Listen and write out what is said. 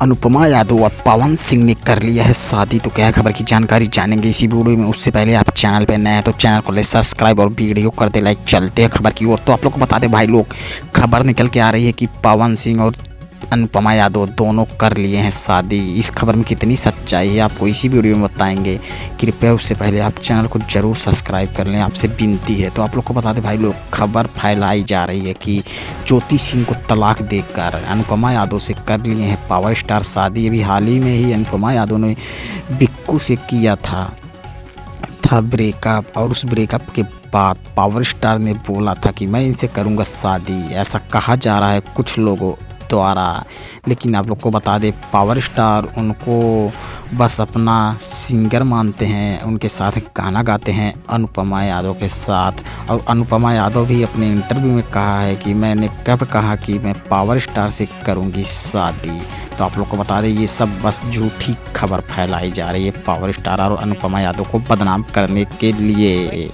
अनुपमा यादव और पवन सिंह ने कर लिया है शादी। तो क्या खबर की जानकारी जानेंगे इसी वीडियो में। उससे पहले आप चैनल पर नए हैं तो चैनल को ले सब्सक्राइब और वीडियो कर दे लाइक। चलते हैं खबर की ओर। तो आप लोग को बता दें भाई लोग, खबर निकल के आ रही है कि पवन सिंह और अनुपमा यादव दोनों कर लिए हैं शादी। इस खबर में कितनी सच्चाई है आपको इसी वीडियो में बताएंगे। कृपया उससे पहले आप चैनल को जरूर सब्सक्राइब कर लें, आपसे विनती है। तो आप लोग को बता दें भाई लोग, खबर फैलाई जा रही है कि ज्योति सिंह को तलाक देकर अनुपमा यादव से कर लिए हैं पावर स्टार शादी। अभी हाल ही में ही अनुपमा यादव ने बिक्कू से किया था ब्रेकअप, और उस ब्रेकअप के बाद पावर स्टार ने बोला था कि मैं इनसे करूंगा शादी। ऐसा कहा जा रहा है कुछ लोगों द्वारा, लेकिन आप लोग को बता दें पावर स्टार उनको बस अपना सिंगर मानते हैं, उनके साथ गाना गाते हैं अनुपमा यादव के साथ। और अनुपमा यादव भी अपने इंटरव्यू में कहा है कि मैंने कब कहा कि मैं पावर स्टार से करूंगी शादी। तो आप लोग को बता दें ये सब बस झूठी खबर फैलाई जा रही है पावर स्टार और अनुपमा यादव को बदनाम करने के लिए।